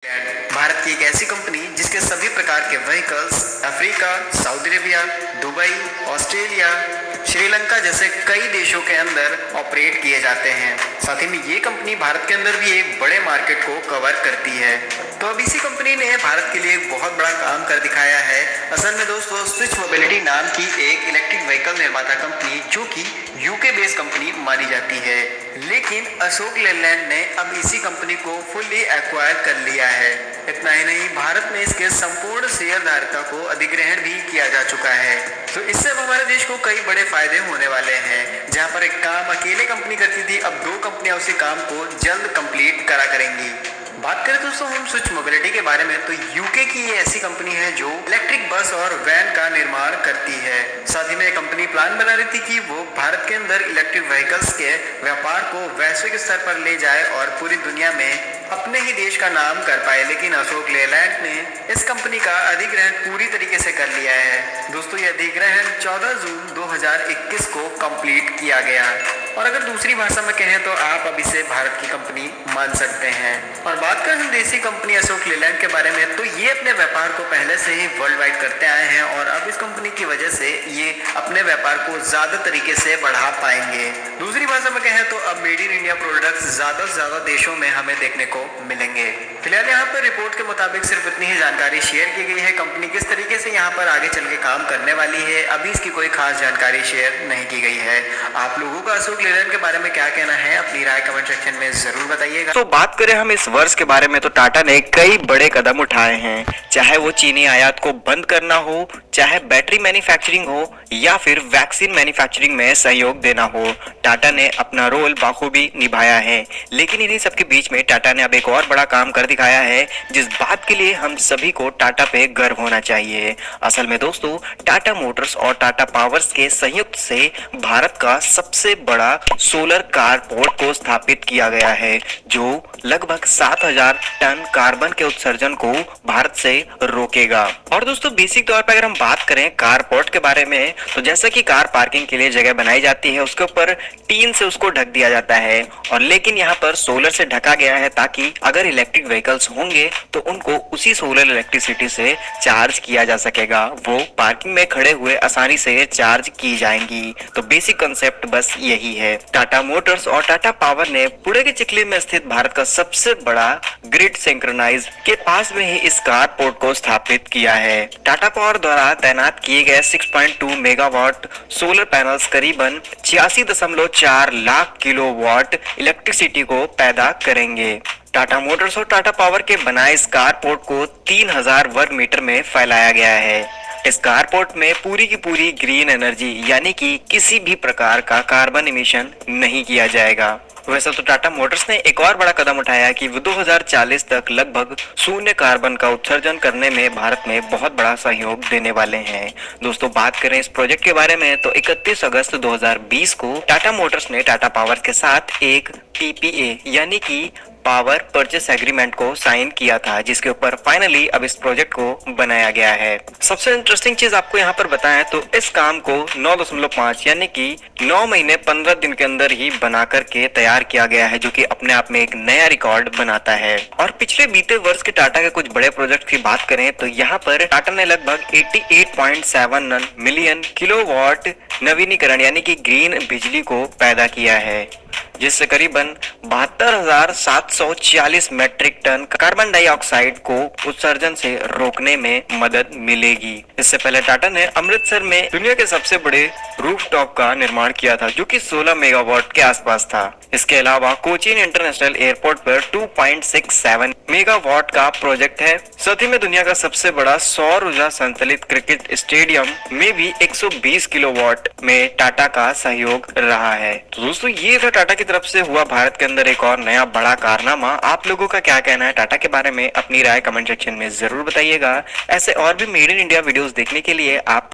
भारत की एक ऐसी कंपनी जिसके सभी प्रकार के vehicles Africa, Saudi Arabia, Dubai, Australia, Sri Lanka जैसे कई देशों के अंदर ऑपरेट किए जाते हैं। साथ ही में ये कंपनी भारत के अंदर भी एक बड़े मार्केट को कवर करती है। तो अब इसी कंपनी ने भारत के लिए एक बहुत बड़ा काम कर दिखाया है। असल में दोस्तों, स्विच मोबिलिटी नाम की एक इलेक्ट्रिक व्हीकल निर्माता कंपनी जो कि यूके बेस्ड कंपनी मानी जाती है, लेकिन अशोक लेलैंड ने अब इसी कंपनी को फुल्ली एक्वायर कर लिया है। इतना ही नहीं, भारत में इसके संपूर्ण शेयरधारता को अधिग्रहण भी किया जा चुका है। तो इससे अब हमारे देश को कई बड़े फायदे होने वाले हैं। जहां पर एक काम अकेले कंपनी करती थी, अब दो कंपनियां उसी काम को जल्द कंप्लीट करा करेंगी। बात करें दोस्तों हम स्विच मोबिलिटी के बारे में, तो यूके की ये ऐसी कंपनी है जो इलेक्ट्रिक बस और वैन का निर्माण करती है। साथ ही में कंपनी प्लान बना रही थी कि वो भारत के अंदर इलेक्ट्रिक व्हीकल्स के व्यापार को वैश्विक स्तर पर ले जाए और पूरी दुनिया में अपने ही देश का नाम कर पाए, लेकिन अशोक लेलैंड ने इस कंपनी का अधिग्रहण पूरी तरीके से कर लिया है। दोस्तों, यह अधिग्रहण 14 जून 2021 को कंप्लीट किया गया और अगर दूसरी भाषा में कहें तो आप अब इसे भारत की कंपनी मान सकते हैं। और बात करें हम देसी कंपनी अशोक लेलैंड के बारे में, तो ये अपने व्यापार को पहले से ही वर्ल्ड वाइड करते आए हैं और अब इस कंपनी की वजह से ये अपने व्यापार को ज्यादा तरीके से बढ़ा पाएंगे। दूसरी भाषा में कहें तो अब मेड इन इंडिया प्रोडक्ट्स ज्यादा से ज्यादा देशों में हमें देखने को मिलेंगे। फिलहाल यहाँ पर रिपोर्ट के मुताबिक सिर्फ इतनी ही जानकारी शेयर की गई है। कंपनी किस तरीके से यहाँ पर आगे चल के काम करने वाली है, अभी इसकी कोई खास जानकारी शेयर नहीं की गई है। आप लोगों का अशोक लेलैंड के बारे में क्या कहना है, अपनी राय कमेंट सेक्शन में जरूर बताइएगा। तो बात करें हम इस वर्ष के बारे में, तो टाटा ने कई बड़े कदम उठाए हैं। चाहे वो चीनी आयात को बंद करना हो, चाहे बैटरी मैन्युफैक्चरिंग हो या फिर वैक्सीन मैन्युफैक्चरिंग में सहयोग देना हो, टाटा ने अपना रोल बाखूबी निभाया है। लेकिन इन्हीं सबके बीच में टाटा ने अब एक और बड़ा काम कर दिखाया है जिस बात के लिए हम सभी को टाटा पे गर्व होना चाहिए। असल में दोस्तों, टाटा मोटर्स और टाटा पावर्स के संयुक्त से भारत का सबसे बड़ा सोलर कारपोर्ट को स्थापित किया गया है जो लगभग 7000 टन कार्बन के उत्सर्जन को भारत से रोकेगा। और दोस्तों, बेसिक तौर पर अगर हम बात करें कारपोर्ट के बारे में, तो जैसा कि कार पार्किंग के लिए जगह बनाई जाती है उसके ऊपर टीन से उसको ढक दिया जाता है, और लेकिन यहाँ पर सोलर से ढका गया है ताकि अगर इलेक्ट्रिक व्हीकल्स होंगे तो उनको उसी सोलर इलेक्ट्रिसिटी से चार्ज किया जा सकेगा। वो पार्किंग में खड़े हुए आसानी से चार्ज की जाएंगी। तो बेसिक कंसेप्ट बस यही है। टाटा मोटर्स और टाटा पावर ने पुणे के चिखली में स्थित भारत का सबसे बड़ा ग्रिड सिंक्रोनाइज के पास में ही इस कारपोर्ट को स्थापित किया है। टाटा पावर द्वारा तैनात किए गए 6.2 मेगावाट सोलर पैनल्स करीबन 86.4 लाख किलोवाट इलेक्ट्रिसिटी को पैदा करेंगे। टाटा मोटर्स और टाटा पावर के बनाए इस कारपोर्ट को 3000 वर्ग मीटर में फैलाया गया है। इस कारपोर्ट में पूरी की पूरी ग्रीन एनर्जी यानी कि किसी भी प्रकार का कार्बन इमिशन नहीं किया जाएगा। वैसे तो टाटा मोटर्स ने एक और बड़ा कदम उठाया कि वो 2040 तक लगभग शून्य कार्बन का उत्सर्जन करने में भारत में बहुत बड़ा सहयोग देने वाले हैं। दोस्तों, बात करें इस प्रोजेक्ट के बारे में, तो 31 अगस्त 2020 को टाटा मोटर्स ने टाटा पावर के साथ एक PPA यानी कि पावर परचेस एग्रीमेंट को साइन किया था, जिसके ऊपर फाइनली अब इस प्रोजेक्ट को बनाया गया है। सबसे इंटरेस्टिंग चीज आपको यहाँ पर बताएं तो इस काम को 9.5 यानी कि 9 महीने 15 दिन के अंदर ही बना करके तैयार किया गया है, जो कि अपने आप में एक नया रिकॉर्ड बनाता है। और पिछले बीते वर्ष के टाटा के कुछ बड़े प्रोजेक्ट की बात करें तो यहाँ पर टाटा ने लगभग 88.7 मिलियन किलोवाट नवीनीकरण यानी कि ग्रीन बिजली को पैदा किया है, जिससे करीबन 72,740 मैट्रिक टन कार्बन डाइऑक्साइड को उत्सर्जन से रोकने में मदद मिलेगी। इससे पहले टाटा ने अमृतसर में दुनिया के सबसे बड़े रूफटॉप का निर्माण किया था जो कि 16 मेगावाट के आसपास था। इसके अलावा कोचीन इंटरनेशनल एयरपोर्ट पर 2.67 मेगावाट का प्रोजेक्ट है। साथ ही में दुनिया का सबसे बड़ा सौर ऊर्जा संचालित क्रिकेट स्टेडियम में भी 120 किलोवाट में टाटा का सहयोग रहा है। तो दोस्तों, ये था टाटा की तरफ से हुआ भारत के अंदर एक और नया बड़ा कारनामा। आप लोगों का क्या कहना है टाटा के बारे में, अपनी राय कमेंट सेक्शन में जरूर बताइएगा। ऐसे और भी मेड इन इंडिया वीडियोस देखने के लिए आप